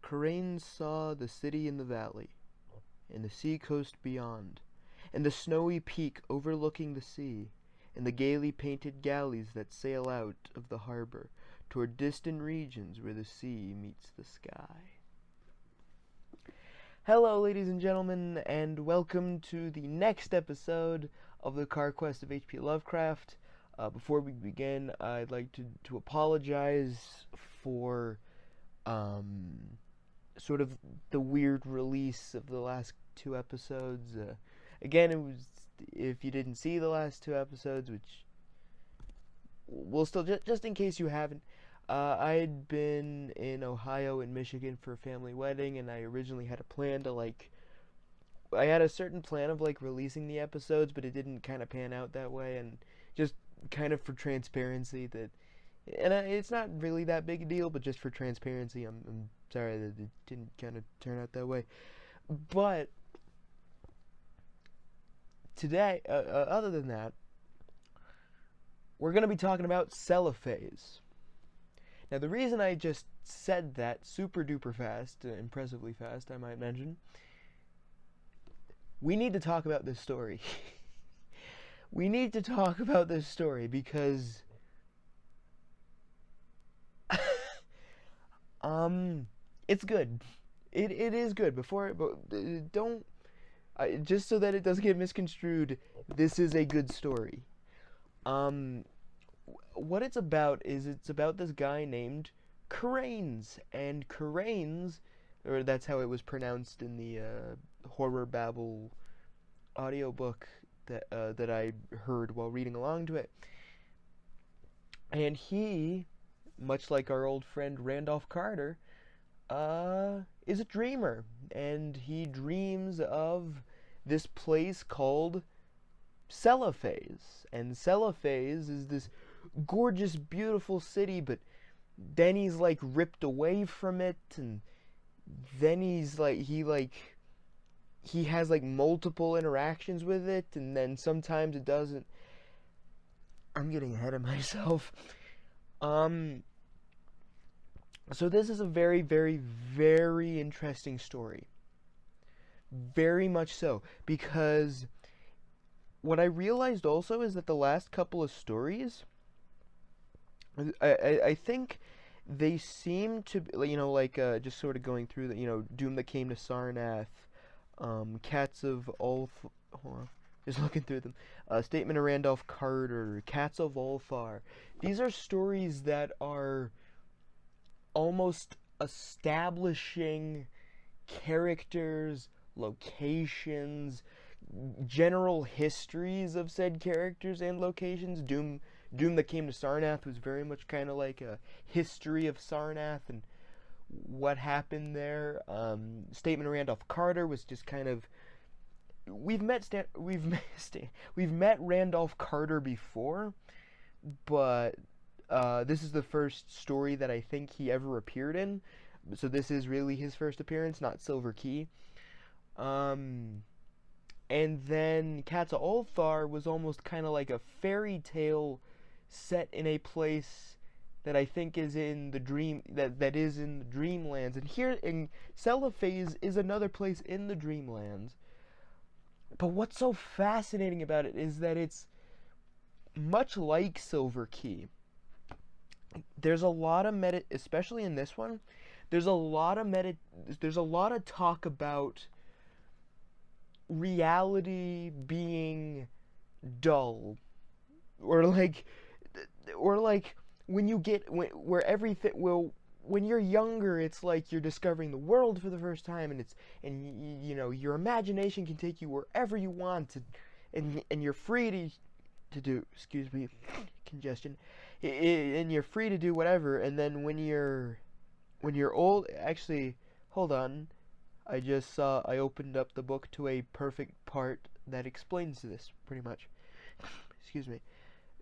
Crane saw the city in the valley, and the sea coast beyond, and the snowy peak overlooking the sea, and the gaily painted galleys that sail out of the harbor toward distant regions where the sea meets the sky. Hello, ladies and gentlemen, and welcome to the next episode of the Carr-Quest of H.P. Lovecraft. Before we begin, I'd like to apologize for sort of the weird release of the last two episodes. Again, it was, if you didn't see the last two episodes, which we'll still, just in case you haven't, I had been in Ohio and Michigan for a family wedding, and I originally had a plan to, I had a certain plan of, releasing the episodes, but it didn't kind of pan out that way, and just kind of for transparency it's not really that big a deal, but just for transparency, I'm sorry that it didn't kind of turn out that way. But today, other than that, we're going to be talking about Celephaïs. Now, the reason I just said that super duper fast, impressively fast, I might mention, we need to talk about this story. We need to talk about this story because it's good. It is good. Just so that it doesn't get misconstrued, this is a good story. What it's about is it's about this guy named Cranes, and Cranes, or that's how it was pronounced in the Horror Babble audiobook that I heard while reading along to it. And he, much like our old friend Randolph Carter, is a dreamer, and he dreams of this place called Celephaïs. And Celephaïs is this gorgeous, beautiful city, but then he's ripped away from it, and then he has multiple interactions with it, and then sometimes it doesn't. I'm getting ahead of myself. So this is a very, very, very interesting story. Very much so, because what I realized also is that the last couple of stories, I think they seem to, just sort of going through the, Doom that Came to Sarnath, Cats of Hold on, just looking through them, Statement of Randolph Carter, Cats of Ulthar. These are stories that are almost establishing characters, locations, general histories of said characters and locations. Doom that Came to Sarnath was very much kind of like a history of Sarnath and what happened there. Statement of Randolph Carter was just kind of, we've met Randolph Carter before, but this is the first story that I think he ever appeared in. So this is really his first appearance, not Silver Key. And then Cats of Ulthar was almost kind of like a fairy tale set in a place that I think is in the that is in the Dreamlands. And here in Celephaïs is another place in the Dreamlands. But what's so fascinating about it is that it's much like Silver Key. There's a lot of especially in this one, there's a lot of talk about reality being dull, or when you get where everything, well, when you're younger, it's like you're discovering the world for the first time, and your imagination can take you wherever you want, and you're free to do, excuse me, congestion, and you're free to do whatever. And then when you're old, actually, hold on, I opened up the book to a perfect part that explains this, pretty much. Excuse me.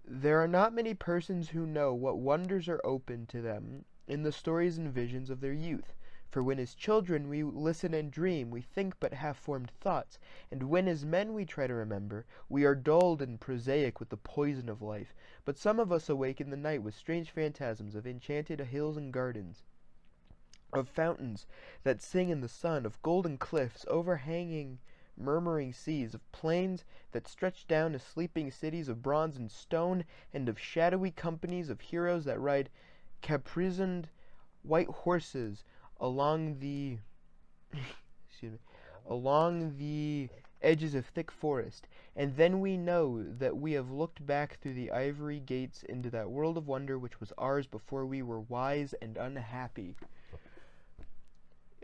There are not many persons who know what wonders are open to them in the stories and visions of their youth. For when as children we listen and dream, we think but half-formed thoughts, and when as men we try to remember, we are dulled and prosaic with the poison of life. But some of us awake in the night with strange phantasms of enchanted hills and gardens. of fountains that sing in the sun, of golden cliffs overhanging murmuring seas, of plains that stretch down to sleeping cities of bronze and stone, and of shadowy companies of heroes that ride caparisoned white horses along the excuse me, along the edges of thick forest. And then we know that we have looked back through the ivory gates into that world of wonder which was ours before we were wise and unhappy.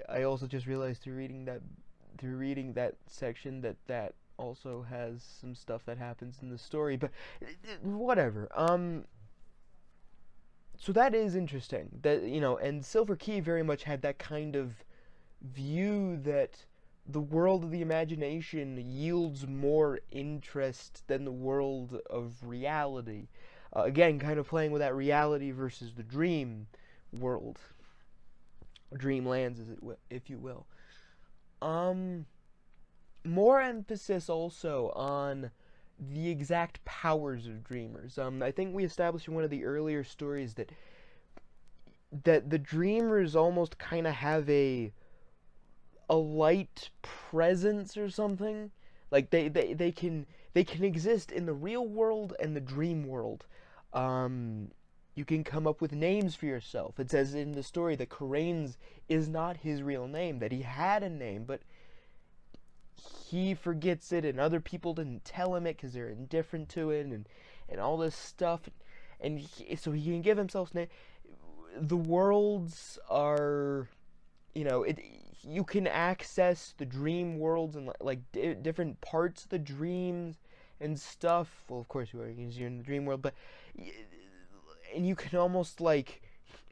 I also just realized through reading that section that also has some stuff that happens in the story, but whatever. So that is interesting. That, and Silver Key very much had that kind of view that the world of the imagination yields more interest than the world of reality. Again, kind of playing with that reality versus the dream world. Dreamlands, if you will. More emphasis also on the exact powers of dreamers. I think we established in one of the earlier stories that the dreamers almost kind of have a light presence or something. Like they can exist in the real world and the dream world. You can come up with names for yourself. It says in the story that Karains is not his real name, that he had a name, but he forgets it, and other people didn't tell him it because they're indifferent to it, and all this stuff. And so he can give himself name. The worlds are, you can access the dream worlds and like different parts of the dreams and stuff. Well, of course, you're in the dream world, but and you can almost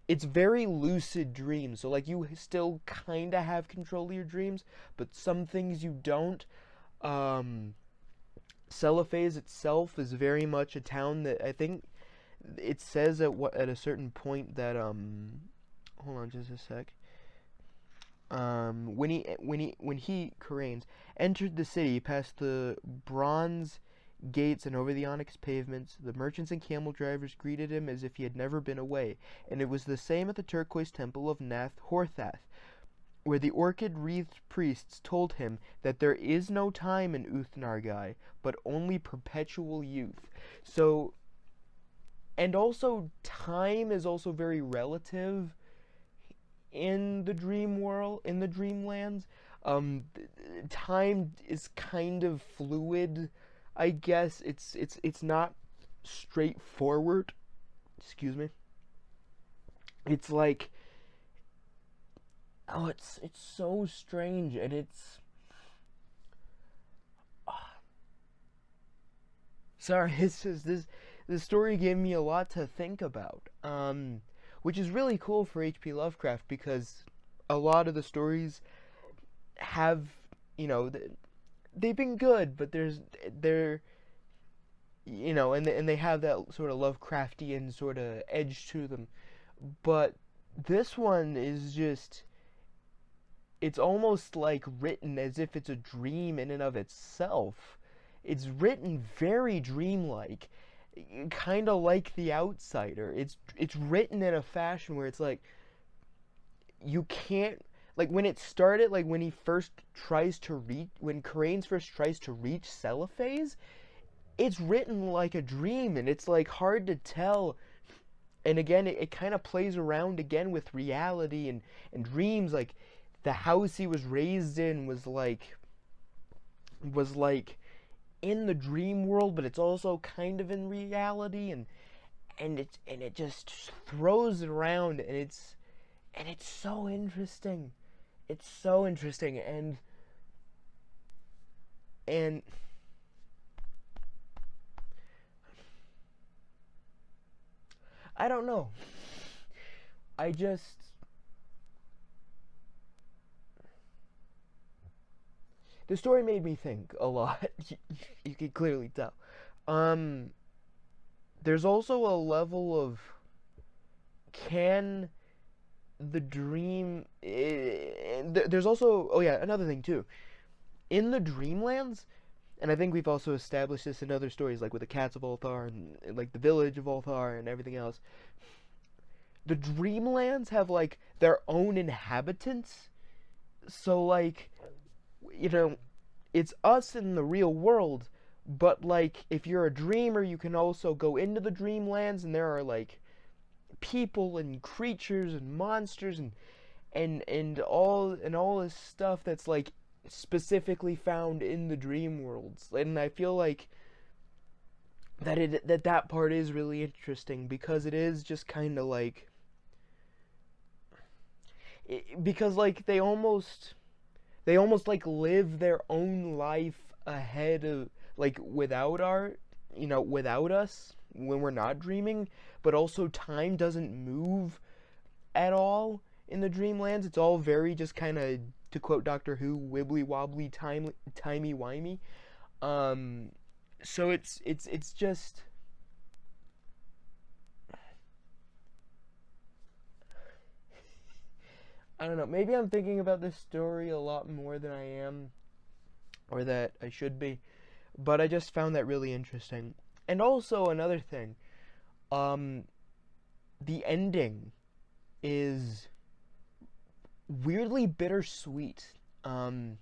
it's very lucid dreams. So like you still kind of have control of your dreams, but some things you don't. Celephaïs itself is very much a town that I think it says at a certain point that hold on just a sec. When he Karains entered the city past the bronze gates and over the onyx pavements, the merchants and camel drivers greeted him as if he had never been away, and it was the same at the turquoise temple of Nath Horthath, where the orchid-wreathed priests told him that there is no time in Uth-Nargai, but only perpetual youth. So, and also time is also very relative in the dream world, in the dreamlands. Time is kind of fluid, I guess. It's not straightforward. Excuse me. It's like, oh, it's so strange, and it's sorry. It's just this story gave me a lot to think about. Which is really cool for H.P. Lovecraft, because a lot of the stories have, they've been good, but they're and they have that sort of Lovecraftian sort of edge to them. But this one is just, it's almost like written as if it's a dream in and of itself. It's written very dreamlike, kind of like The Outsider. It's written in a fashion where it's like, you can't, like when it started, like when when Karains first tries to reach Celephaïs, it's written like a dream, and it's like hard to tell. And again, it kind of plays around again with reality and dreams. Like the house he was raised in was like in the dream world, but it's also kind of in reality, and it just throws it around, and it's so interesting. It's so interesting, and I don't know. The story made me think a lot. You can clearly tell. There's also a level of, can the dream... There's also... Oh yeah, another thing too. In the Dreamlands, and I think we've also established this in other stories, like with the Cats of Ulthar, and like the Village of Ulthar, and everything else, the dreamlands have like their own inhabitants. So like, you know, it's us in the real world, but like if you're a dreamer, you can also go into the dreamlands, and there are like people and creatures and monsters and all this stuff that's like specifically found in the dream worlds. And I feel like that part is really interesting, because it is just kind of like because like they almost like live their own life ahead of, like, without our, without us, when we're not dreaming. But also time doesn't move at all in the dreamlands. It's all very just kind of, to quote Doctor Who, wibbly wobbly, timey wimey. So it's just, I don't know. Maybe I'm thinking about this story a lot more than I am, or that I should be. But I just found that really interesting. And also another thing, um, the ending is weirdly bittersweet. Um,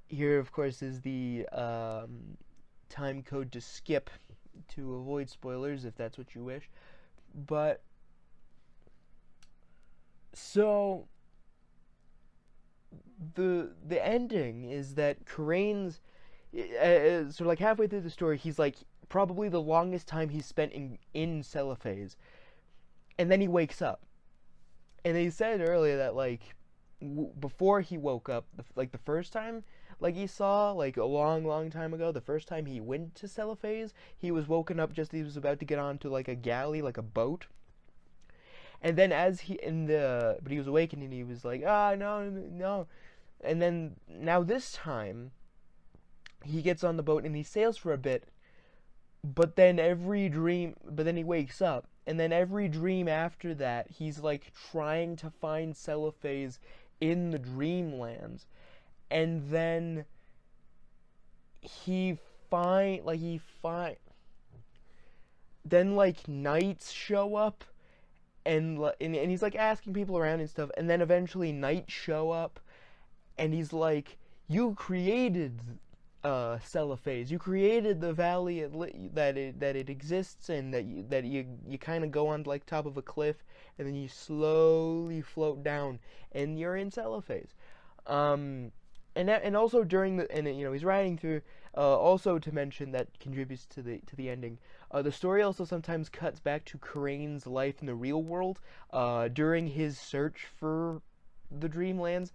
Here, of course, is the time code to skip to avoid spoilers, if that's what you wish. But so the ending is that Karane's so like halfway through the story, he's like probably the longest time he's spent in Celephaïs, and then he wakes up. And they said earlier that like before he woke up, like the first time, like he saw like a long, long time ago, the first time he went to Celephaïs, he was woken up just as he was about to get onto like a galley, like a boat. And then as he in the but he was awakened, and he was like, ah, no, no. And then now this time he gets on the boat and he sails for a bit, but then he wakes up, and then every dream after that he's like trying to find Celephaïs in the dreamlands. And then he find like he find then like knights show up, and he's like asking people around and stuff, and then eventually knights show up, and he's like, you created Celephaïs, you created the valley that it exists in, that you kind of go on like top of a cliff, and then you slowly float down, and you're in Celephaïs. And also during he's riding through. Also to mention, that contributes to the ending. The story also sometimes cuts back to Karane's life in the real world. During his search for the Dreamlands,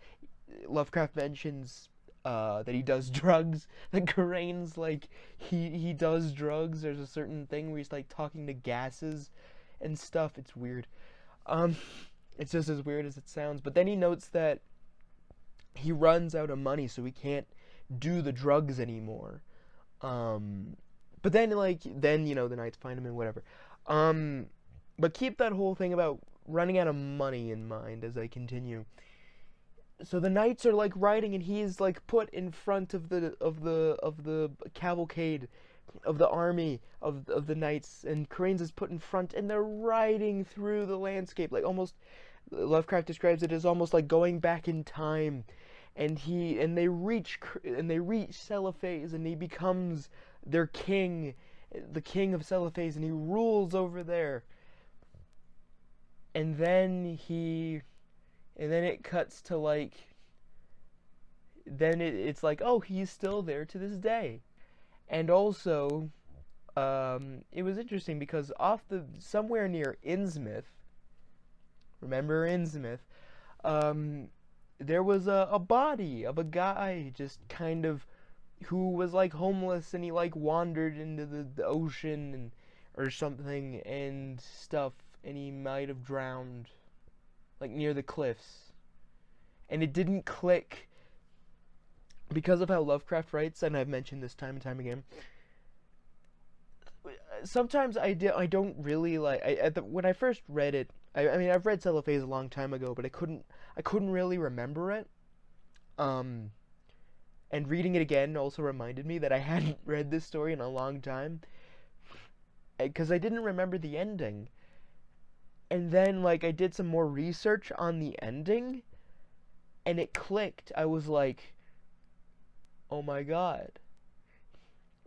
Lovecraft mentions that he does drugs. That Karane's like he does drugs. There's a certain thing where he's like talking to gases and stuff. It's weird. It's just as weird as it sounds. But then he notes that he runs out of money, so he can't do the drugs anymore. But then the knights find him and whatever. But keep that whole thing about running out of money in mind as I continue. So the knights are like riding, and he's like put in front of the cavalcade of the army of the knights, and Karane's is put in front, and they're riding through the landscape, like almost, Lovecraft describes it as almost like going back in time. And they reach Celephaïs, and he becomes their king, the king of Celephaïs, and he rules over there. And then it cuts to like, it's like, oh, he's still there to this day. And also, it was interesting because somewhere near Innsmouth, remember Innsmouth, there was a body of a guy just kind of who was like homeless, and he like wandered into the ocean or something and stuff, and he might have drowned like near the cliffs. And it didn't click because of how Lovecraft writes, and I've mentioned this time and time again. Sometimes I don't really like when I first read it. I mean, I've read Celephaïs a long time ago, but I couldn't really remember it. And reading it again also reminded me that I hadn't read this story in a long time, because I didn't remember the ending. And then, like, I did some more research on the ending, and it clicked. I was like, oh my god.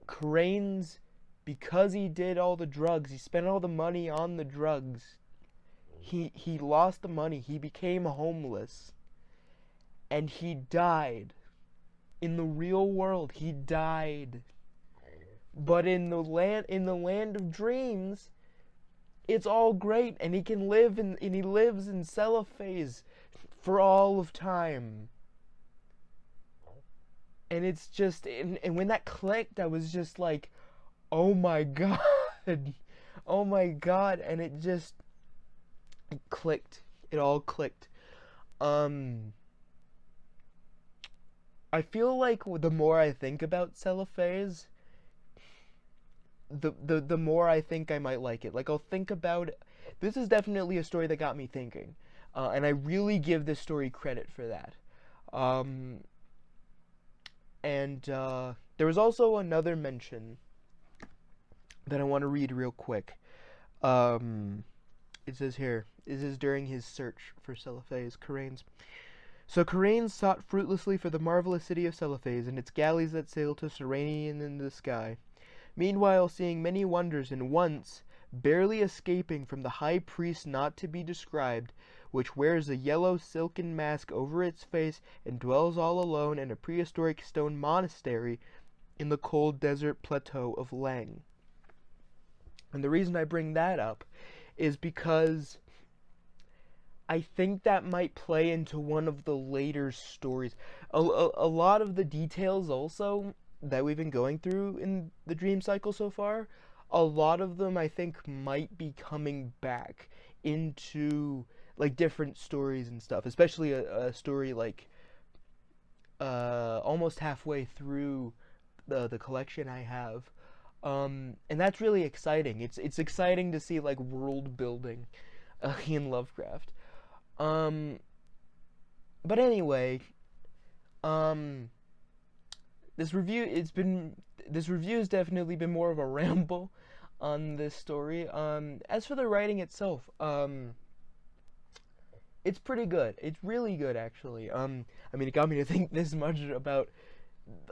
Cranes, because he did all the drugs, he spent all the money on the drugs, he lost the money, he became homeless, and he died. In the real world, he died. But in the land of dreams, it's all great, and he can live and he lives in Celephaïs for all of time. And it's just, and when that clicked, I was just like, oh my god. Oh my god. And it clicked. It all clicked. I feel like the more I think about Celephaïs, the more I think I might like it. Like, I'll think about it. This is definitely a story that got me thinking. And I really give this story credit for that. And there was also another mention that I want to read real quick. It says here, this is during his search for Celephaïs, Caranes. So Caranes sought fruitlessly for the marvelous city of Celephaïs and its galleys that sailed to Serenian in the sky. Meanwhile, seeing many wonders, and once barely escaping from the high priest not to be described, which wears a yellow silken mask over its face and dwells all alone in a prehistoric stone monastery in the cold desert plateau of Lang. And the reason I bring that up is because I think that might play into one of the later stories. A lot of the details also that we've been going through in the dream cycle so far, a lot of them I think might be coming back into like different stories and stuff, especially a story like almost halfway through the collection I have, and that's really exciting. It's exciting to see like world building in Lovecraft. But anyway, this review has definitely been more of a ramble on this story. As for the writing itself, it's pretty good. It's really good, actually. I mean, it got me to think this much about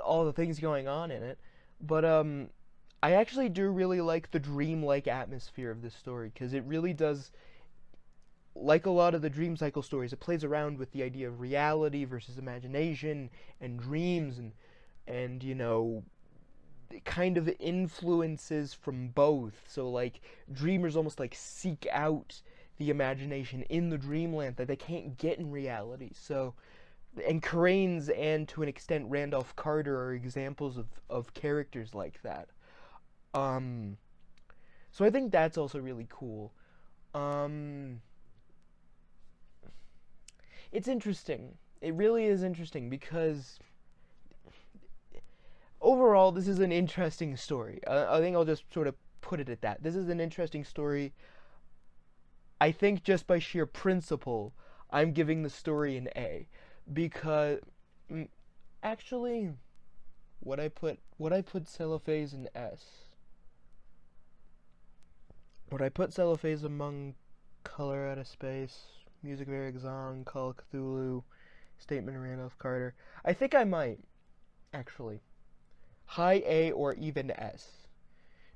all the things going on in it. But I actually do really like the dream-like atmosphere of this story, because it really does, like a lot of the dream cycle stories, it plays around with the idea of reality versus imagination and dreams, and you know, kind of influences from both. So like dreamers almost like seek out the imagination in the dreamland that they can't get in reality. So, and Caranes and to an extent Randolph Carter are examples of characters like that. So I think that's also really cool. It's interesting. It really is interesting because overall this is an interesting story. I think I'll just sort of put it at that. This is an interesting story. I think just by sheer principle, I'm giving the story an A, because actually, what I put Celephaïs in S. Would I put Celephaïs among Color Out of Space, Music of Eric Zong, Call of Cthulhu, Statement of Randolph Carter? I think I might, actually. High A or even S,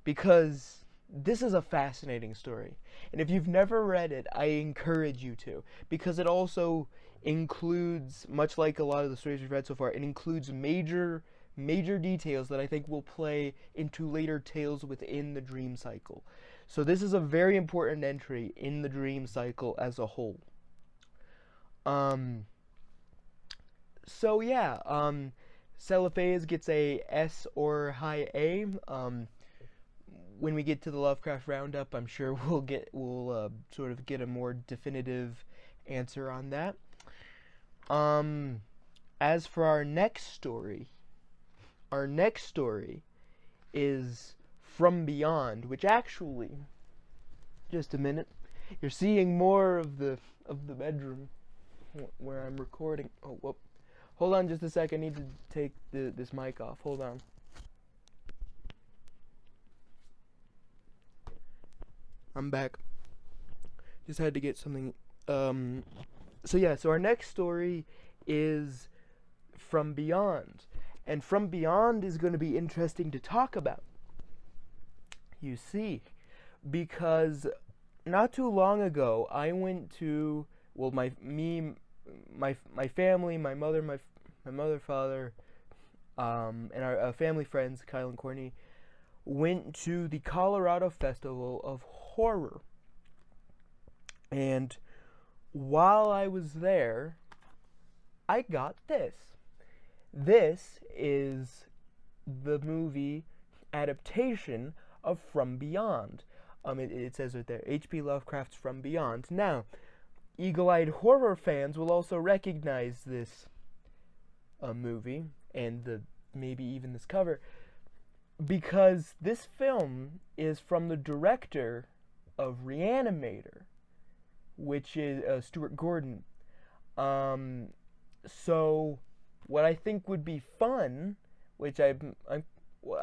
because this is a fascinating story, and if you've never read it, I encourage you to, because it also includes, much like a lot of the stories we've read so far, it includes major details that I think will play into later tales within the dream cycle. So this is a very important entry in the dream cycle as a whole. So yeah, Celephaïs gets a S or high A. When we get to the Lovecraft Roundup, I'm sure we'll sort of get a more definitive answer on that. As for our next story is From Beyond, which actually, just a minute, you're seeing more of the bedroom where I'm recording. Oh, whoop. Hold on just a sec. I need to take this mic off. Hold on. I'm back. Just had to get something. So yeah, so our next story is From Beyond. And From Beyond is going to be interesting to talk about. You see, because not too long ago, I went to, well, my family, my mother, father, and our family friends, Kyle and Courtney, went to the Colorado Festival of Horror. And while I was there, I got this. This is the movie adaptation of From Beyond. It says right there, H.P. Lovecraft's From Beyond. Now, eagle-eyed horror fans will also recognize this movie and maybe even this cover, because this film is from the director of Reanimator, which is Stuart Gordon. So what I think would be fun, which I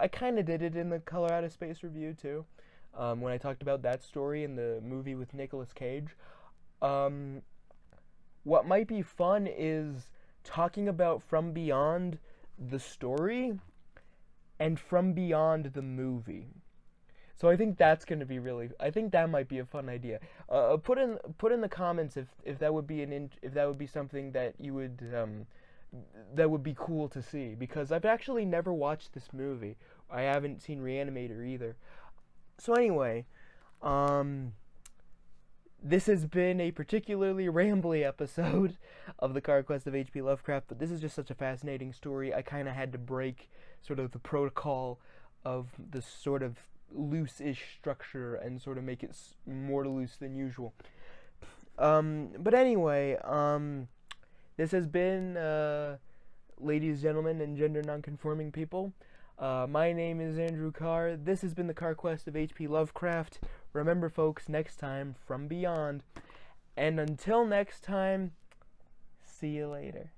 kind of did it in the Color Out of Space review too, when I talked about that story in the movie with Nicolas Cage. What might be fun is talking about From Beyond the story and From Beyond the movie. So I think that's going to be I think that might be a fun idea. Put in the comments if that would be if that would be something that you would that would be cool to see, because I've actually never watched this movie. I haven't seen Reanimator either. So anyway, this has been a particularly rambly episode of the Carr-Quest of H.P. Lovecraft, but this is just such a fascinating story. I kind of had to break sort of the protocol of the sort of loose-ish structure and sort of make it more loose than usual. But anyway, this has been, ladies, gentlemen, and gender non-conforming people. My name is Andrew Carr. This has been the Carr-Quest of H.P. Lovecraft. Remember, folks, next time, From Beyond. And until next time, see you later.